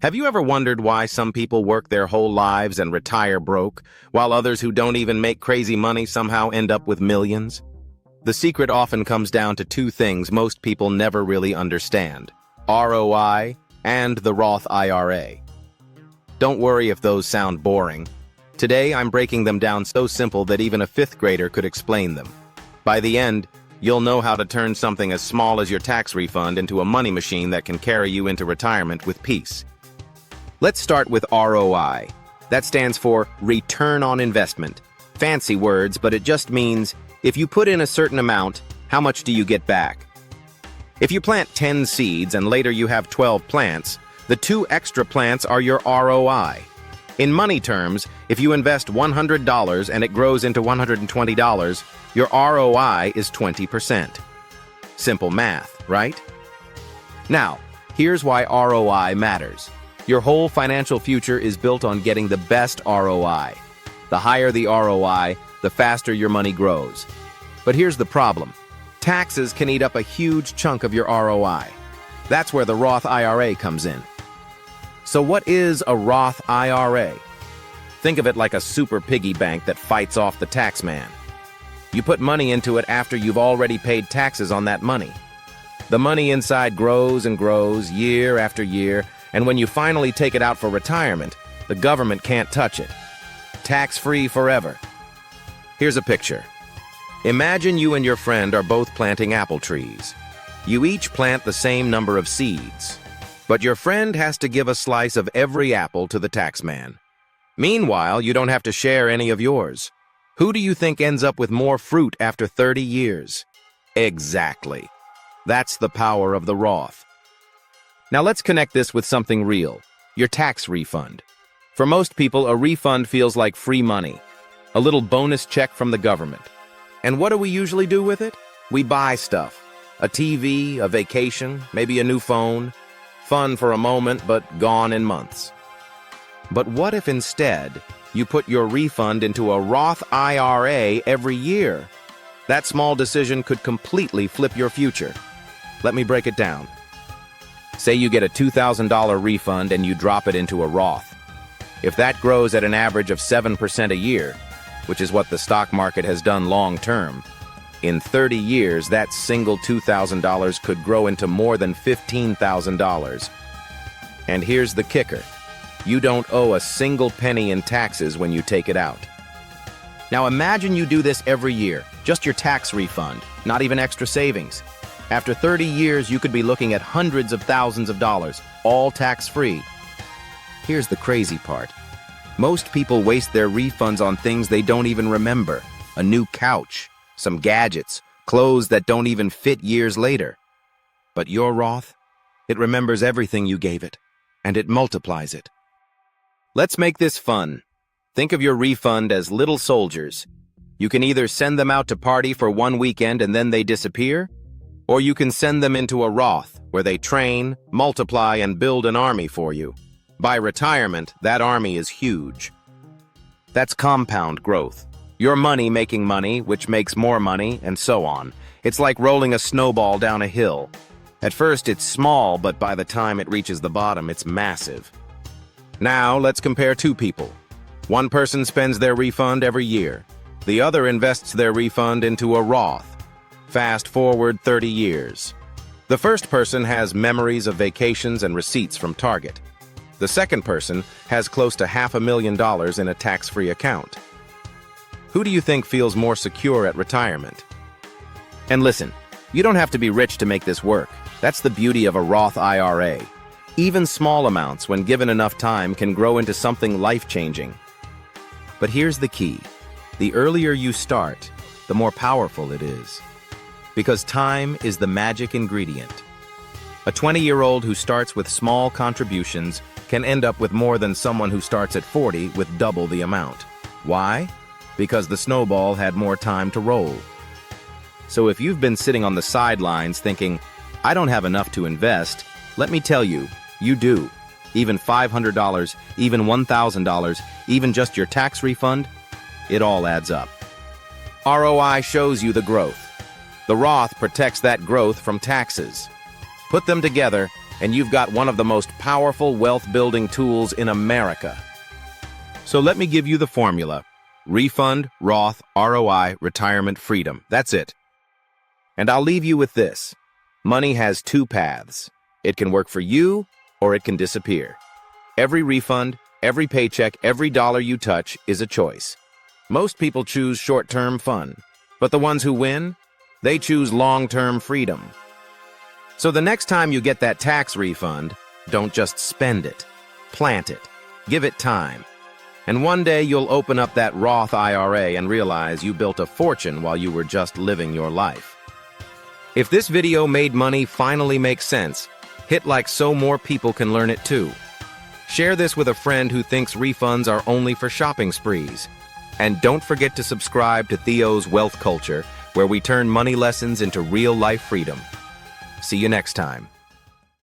Have you ever wondered why some people work their whole lives and retire broke, while others who don't even make crazy money somehow end up with millions? The secret often comes down to two things most people never really understand: ROI and the Roth IRA. Don't worry if those sound boring. Today, I'm breaking them down so simple that even a fifth grader could explain them. By the end, you'll know how to turn something as small as your tax refund into a money machine that can carry you into retirement with peace. Let's start with ROI. That stands for return on investment. Fancy words, but it just means if you put in a certain amount, how much do you get back? If you plant 10 seeds and later you have 12 plants, the 2 extra plants are your ROI. In money terms, if you invest $100 and it grows into $120, your ROI is 20%. Simple math, right? Now, here's why ROI matters. Your whole financial future is built on getting the best ROI. The higher the ROI, the faster your money grows. But here's the problem. Taxes can eat up a huge chunk of your ROI. That's where the Roth IRA comes in. So what is a Roth IRA? Think of it like a super piggy bank that fights off the tax man. You put money into it after you've already paid taxes on that money. The money inside grows and grows year after year, and when you finally take it out for retirement, the government can't touch it. Tax-free forever. Here's a picture. Imagine you and your friend are both planting apple trees. You each plant the same number of seeds, but your friend has to give a slice of every apple to the tax man. Meanwhile, you don't have to share any of yours. Who do you think ends up with more fruit after 30 years? Exactly. That's the power of the Roth. Now let's connect this with something real, your tax refund. For most people, a refund feels like free money, a little bonus check from the government. And what do we usually do with it? We buy stuff. A TV, a vacation, maybe a new phone. Fun for a moment, but gone in months. But what if instead you put your refund into a Roth IRA every year? That small decision could completely flip your future. Let me break it down. Say you get a $2,000 refund and you drop it into a Roth. If that grows at an average of 7% a year, which is what the stock market has done long term, in 30 years that single $2,000 could grow into more than $15,000. And here's the kicker. You don't owe a single penny in taxes when you take it out. Now imagine you do this every year, just your tax refund, not even extra savings. After 30 years, you could be looking at hundreds of thousands of dollars, all tax-free. Here's the crazy part. Most people waste their refunds on things they don't even remember. A new couch, some gadgets, clothes that don't even fit years later. But your Roth, it remembers everything you gave it, and it multiplies it. Let's make this fun. Think of your refund as little soldiers. You can either send them out to party for one weekend and then they disappear, or you can send them into a Roth, where they train, multiply, and build an army for you. By retirement, that army is huge. That's compound growth. Your money making money, which makes more money, and so on. It's like rolling a snowball down a hill. At first, it's small, but by the time it reaches the bottom, it's massive. Now, let's compare two people. One person spends their refund every year. The other invests their refund into a Roth. Fast forward 30 years. The first person has memories of vacations and receipts from Target. The second person has close to $500,000 in a tax-free account. Who do you think feels more secure at retirement? And listen, you don't have to be rich to make this work. That's the beauty of a Roth IRA. Even small amounts, when given enough time, can grow into something life-changing. But here's the key. The earlier you start, the more powerful it is. Because time is the magic ingredient. A 20-year-old who starts with small contributions can end up with more than someone who starts at 40 with double the amount. Why? Because the snowball had more time to roll. So if you've been sitting on the sidelines thinking, I don't have enough to invest, let me tell you, you do. Even $500, even $1,000, even just your tax refund, it all adds up. ROI shows you the growth. The Roth protects that growth from taxes. Put them together, and you've got one of the most powerful wealth-building tools in America. So let me give you the formula. Refund, Roth, ROI, retirement freedom. That's it. And I'll leave you with this. Money has two paths. It can work for you, or it can disappear. Every refund, every paycheck, every dollar you touch is a choice. Most people choose short-term fun, but the ones who win, they choose long-term freedom. So the next time you get that tax refund, don't just spend it. Plant it. Give it time. And one day you'll open up that Roth IRA and realize you built a fortune while you were just living your life. If this video made money finally make sense, hit like so more people can learn it too. Share this with a friend who thinks refunds are only for shopping sprees. And don't forget to subscribe to Theo's Wealth Culture, where we turn money lessons into real-life freedom. See you next time.